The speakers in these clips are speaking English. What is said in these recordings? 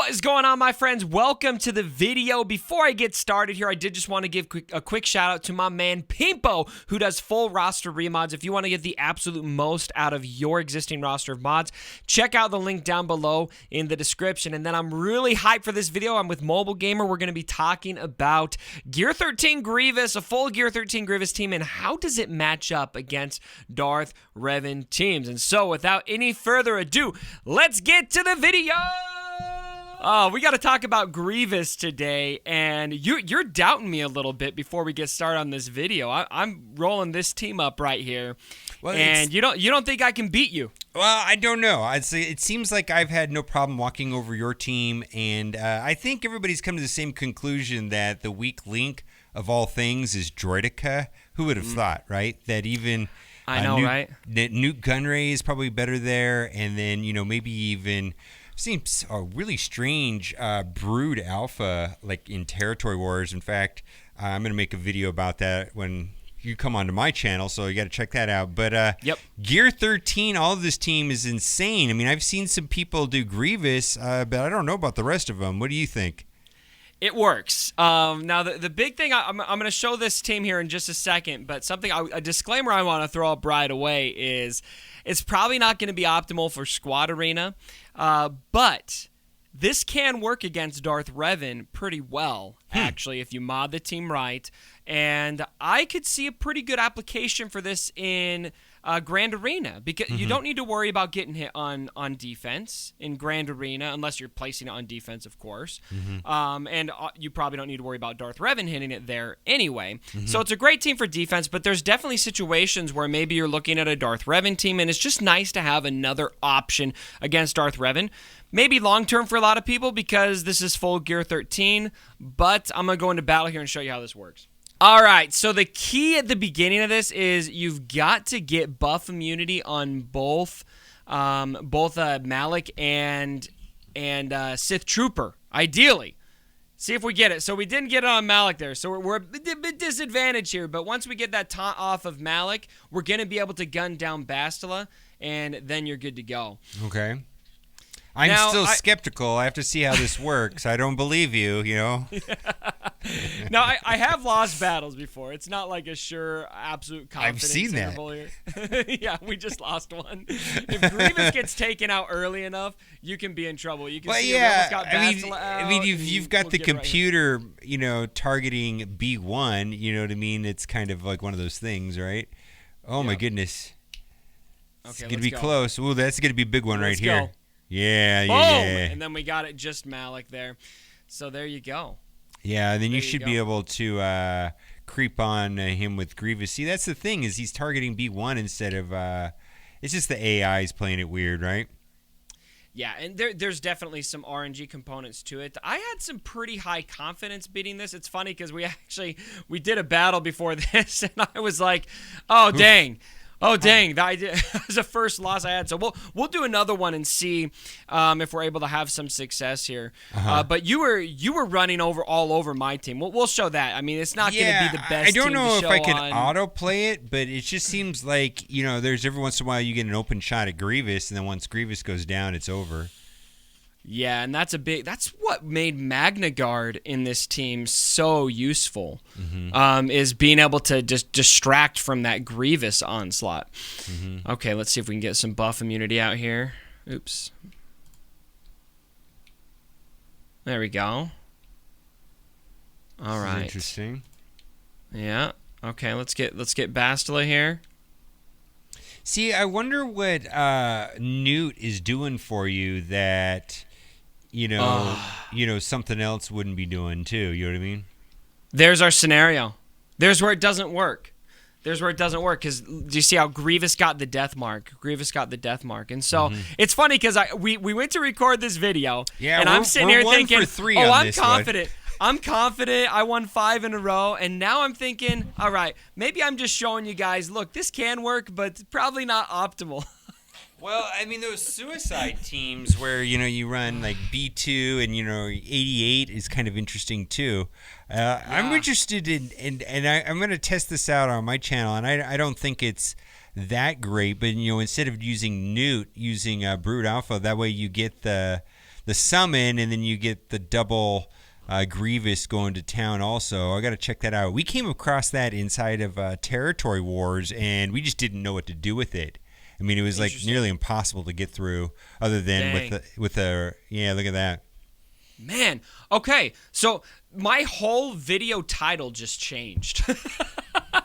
What is going on, my friends? Welcome to the video. Before I get started here, I did just want to give a quick shout out to my man Pimpo, who does full roster remods. If you want to get the absolute most out of your existing roster of mods, check out the link down below in the description. And then I'm really hyped for this video. I'm with Mobile Gamer. We're going to be talking about Gear 13 Grievous, a full Gear 13 Grievous team, and how does it match up against Darth Revan teams. And so, without any further ado, let's get to the video. We got to talk about Grievous today, and you're doubting me a little bit before we get started on this video. I'm rolling this team up right here, and you don't think I can beat you? Well, I don't know. I'd say it seems like I've had no problem walking over your team, and I think everybody's come to the same conclusion that the weak link of all things is Droideka. Who would have thought, right? That even I know, right? That Newt Gunray is probably better there, and then maybe even. Seems a really strange Brood Alpha, like in Territory Wars. In fact, I'm going to make a video about that when you come onto my channel, so you got to check that out. But yep. Gear 13, all of this team is insane. I mean, I've seen some people do Grievous, but I don't know about the rest of them. What do you think? It works. Now, the big thing, I'm going to show this team here in just a second, but a disclaimer I want to throw up right away is it's probably not going to be optimal for Squad Arena, but this can work against Darth Revan pretty well, actually, if you mod the team right. And I could see a pretty good application for this in Grand Arena, because you don't need to worry about getting hit on defense in Grand Arena, unless you're placing it on defense, of course. And you probably don't need to worry about Darth Revan hitting it there anyway. So it's a great team for defense, but there's definitely situations where maybe you're looking at a Darth Revan team, and it's just nice to have another option against Darth Revan. Maybe long-term for a lot of people because this is full Gear 13, but I'm going to go into battle here and show you how this works. All right, so the key at the beginning of this is you've got to get buff immunity on both Malak and Sith Trooper, ideally. See if we get it. So we didn't get it on Malak there, so we're a bit disadvantaged here. But once we get that taunt off of Malak, we're going to be able to gun down Bastila, and then you're good to go. Okay. I'm still skeptical. I have to see how this works. I don't believe you, Now, I have lost battles before. It's not like a sure, absolute confidence I've seen interval here. Yeah, we just lost one. If Grievous gets taken out early enough, you can be in trouble. You can see we almost got Bastila out. I mean, you've got the computer, targeting B1. You know what I mean? It's kind of like one of those things, right? Oh my goodness! It's gonna be close. Ooh, that's gonna be a big one right here. Yeah, boom! Yeah. And then we got it just Malak there. So there you go. Yeah, and then you should be able to creep on him with Grievous. See, that's the thing, is he's targeting B1 instead of... it's just the AI is playing it weird, right? Yeah, and there's definitely some RNG components to it. I had some pretty high confidence beating this. It's funny because we did a battle before this, and I was like, oh, dang. Oh, dang, that was the first loss I had. So we'll do another one and see if we're able to have some success here. But you were running all over my team. We'll show that. I mean, it's not going to be the best. I don't know if I could on. auto-play it, but it just seems like, there's every once in a while you get an open shot at Grievous, and then once Grievous goes down, it's over. Yeah, and that's what made Magna Guard in this team so useful, is being able to just distract from that Grievous onslaught. Okay, let's see if we can get some buff immunity out here. Oops. There we go. All right. Interesting. Yeah. Okay, let's get Bastila here. See, I wonder what Newt is doing for you that... something else wouldn't be doing too. You know what I mean? There's our scenario. There's where it doesn't work. Because do you see how Grievous got the death mark? And so it's funny because we went to record this video. Yeah, and I'm sitting here thinking, I'm confident. I'm confident. I won 5 in a row, and now I'm thinking, all right, maybe I'm just showing you guys. Look, this can work, but probably not optimal. Well, I mean, those suicide teams where, you run like B2 and, 88 is kind of interesting too. I'm interested in I'm going to test this out on my channel, and I don't think it's that great, but, instead of using Newt, using Brood Alpha, that way you get the the summon, and then you get the double Grievous going to town also. I got to check that out. We came across that inside of Territory Wars, and we just didn't know what to do with it. I mean, it was like nearly impossible to get through, other than with a look at that. Man, okay, so my whole video title just changed.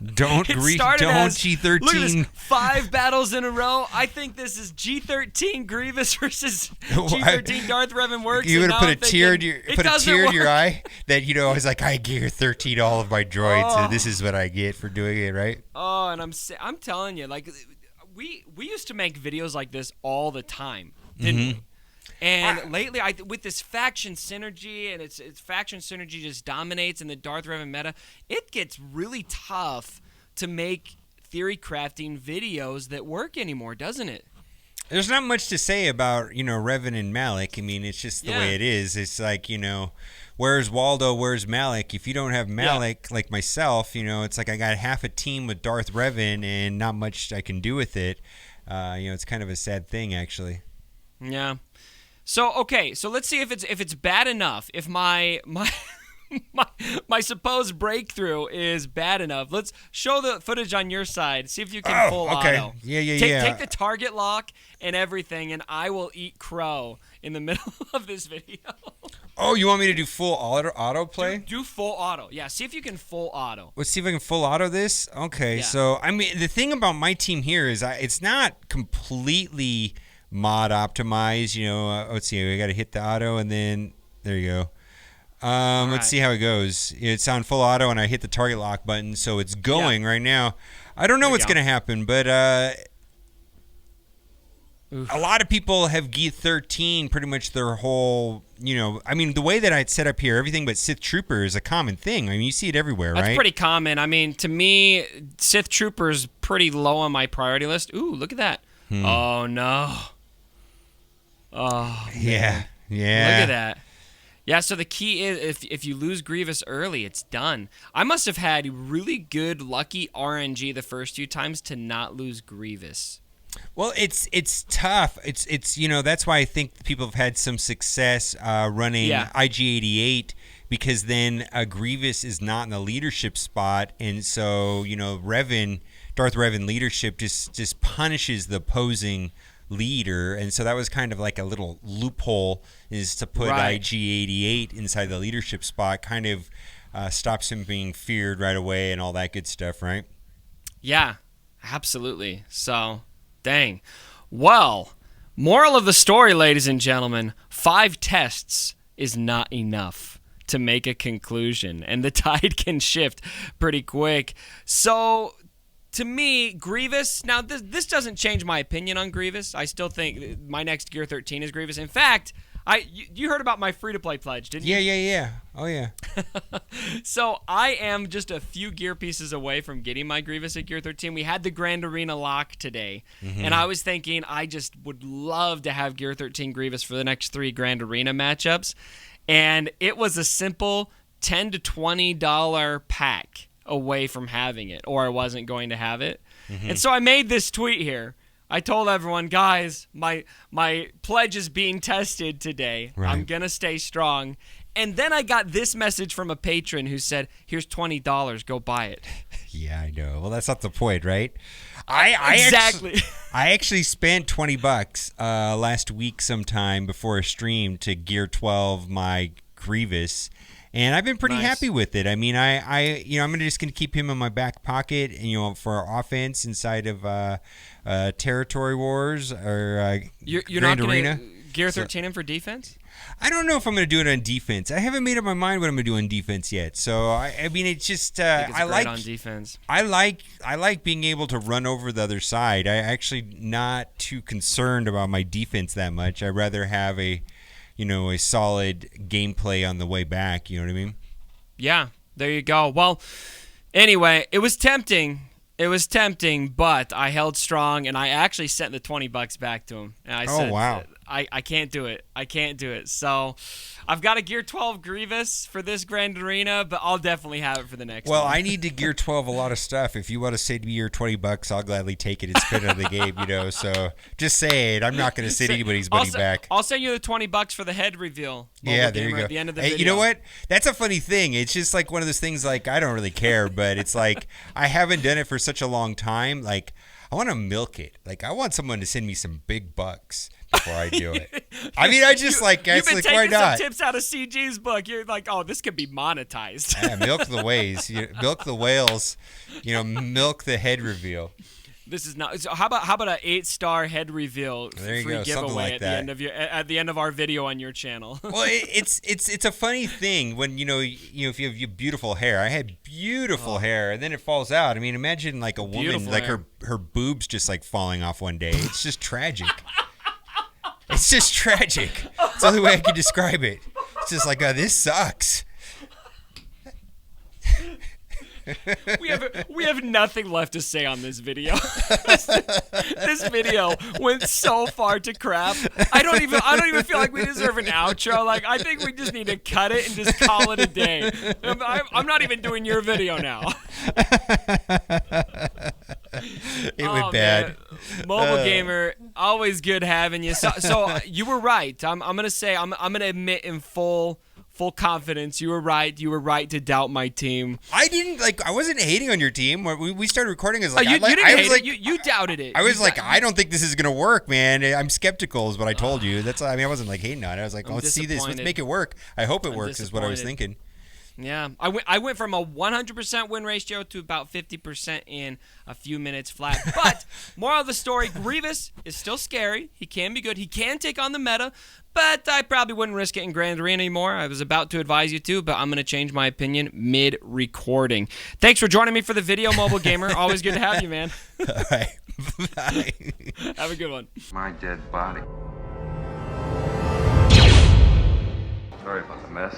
Don't G13. Look at this, 5 battles in a row. I think this is G13 Grievous versus G13 Darth Revan works. You would have put a tear in your eye that, I was like, I gear 13 all of my droids, and this is what I get for doing it, right? Oh, and I'm telling you, like, we used to make videos like this all the time, didn't we? And lately, with this faction synergy, and it's faction synergy just dominates in the Darth Revan meta, it gets really tough to make theory crafting videos that work anymore, doesn't it? There's not much to say about, Revan and Malak. I mean, it's just the way it is. It's like, where's Waldo, where's Malak? If you don't have Malak, like myself, it's like I got half a team with Darth Revan and not much I can do with it. It's kind of a sad thing, actually. Yeah. So let's see if it's bad enough. If my my supposed breakthrough is bad enough. Let's show the footage on your side. See if you can full auto. Take the target lock and everything, and I will eat crow in the middle of this video. Oh, you want me to do full auto play? Do full auto. Yeah, see if you can full auto. Let's see if I can full auto this. Okay, Yeah. So I mean, the thing about my team here is it's not completely mod optimized. Let's see. We got to hit the auto, and then there you go. Let's see how it goes. It's on full auto, and I hit the target lock button, so it's going right now. I don't know what's going to happen, but a lot of people have G13 pretty much their whole, I mean, the way that I'd set up here, everything but Sith Trooper is a common thing. I mean, you see it everywhere, right? That's pretty common. I mean, to me, Sith Trooper is pretty low on my priority list. Ooh, look at that. Oh, no. Oh, man. Yeah. Look at that. Yeah, so the key is if you lose Grievous early, it's done. I must have had really good, lucky RNG the first few times to not lose Grievous. Well, it's tough. It's that's why I think people have had some success running IG88, because then Grievous is not in the leadership spot, and so Darth Revan leadership just punishes the opposing leader, and so that was kind of like a little loophole, is to put IG88 inside the leadership spot, kind of stops him being feared right away and all that good stuff, right? Yeah, absolutely. So, dang. Well, moral of the story, ladies and gentlemen, 5 tests is not enough to make a conclusion, and the tide can shift pretty quick. So, to me, Grievous, now this doesn't change my opinion on Grievous. I still think my next Gear 13 is Grievous. In fact, you heard about my free-to-play pledge, didn't you? Yeah. Oh, yeah. So I am just a few gear pieces away from getting my Grievous at Gear 13. We had the Grand Arena lock today, and I was thinking I just would love to have Gear 13 Grievous for the next 3 Grand Arena matchups, and it was a simple $10 to $20 pack away from having it, or I wasn't going to have it. And so I made this tweet here. I told everyone, guys, my pledge is being tested today. Right. I'm going to stay strong. And then I got this message from a patron who said, here's $20, go buy it. Yeah, I know. Well, that's not the point, right? Exactly. I actually spent $20 last week sometime before a stream to Gear 12 my Grievous. And I've been pretty happy with it. I mean, I'm just gonna keep him in my back pocket, and for offense inside of Territory Wars or you're Grand not Arena. Gear 13 in for defense? I don't know if I'm gonna do it on defense. I haven't made up my mind what I'm gonna do on defense yet. So I mean, it's just I like on defense. I like being able to run over the other side. I actually not too concerned about my defense that much. I'd rather have a solid gameplay on the way back. You know what I mean? Yeah, there you go. Well, anyway, it was tempting. But I held strong, and I actually sent the $20 back to him. And I said, wow. I can't do it. I can't do it. So I've got a Gear 12 Grievous for this Grand Arena, but I'll definitely have it for the next Well, one. I need to Gear 12 a lot of stuff. If you want to save me your $20, I'll gladly take it and spend it on the game, you know. So just say it. I'm not going to send anybody's money back. I'll send you the $20 for the head reveal. Yeah, there you go. At the end of the hey, video. you know what? That's a funny thing. It's just like one of those things, like, I don't really care, but it's like I haven't done it for such a long time. Like, I want to milk it. Like, I want someone to send me some big bucks before I do it. I mean, I just you've been like, taking why not? some tips out of CG's book. You're like, oh, this could be monetized. Yeah, milk the ways, milk the whales, milk the head reveal. This is not. So how about an 8-star head reveal There you free go, something giveaway like at that. the end of at the end of our video on your channel? Well, it's a funny thing when if you have beautiful hair. I had beautiful hair, and then it falls out. I mean, imagine like a woman, Beautiful like hair. her boobs just like falling off one day. It's just tragic. It's just tragic. It's the only way I can describe it. It's just like, this sucks. We have nothing left to say on this video. This video went so far to crap. I don't even feel like we deserve an outro. Like, I think we just need to cut it and just call it a day. I'm not even doing your video now. It went bad. Man. Mobile Gamer, always good having you. So you were right. I'm gonna admit in full confidence, you were right. You were right to doubt my team. I wasn't hating on your team. When we started recording, I was like, you didn't I was hate like, it. You doubted it. I was like, I don't think this is gonna work, man. I'm skeptical, is what I told you. I wasn't like hating on it. I was like, let's see this. Let's make it work. I hope it works, is what I was thinking. Yeah, I went from a 100% win ratio to about 50% in a few minutes flat. But moral of the story, Grievous is still scary. He can be good. He can take on the meta, but I probably wouldn't risk it in Grand Arena anymore. I was about to advise you to, but I'm going to change my opinion mid-recording. Thanks for joining me for the video, Mobile Gamer. Always good to have you, man. All right. Bye. Have a good one. My dead body. Sorry about the mess.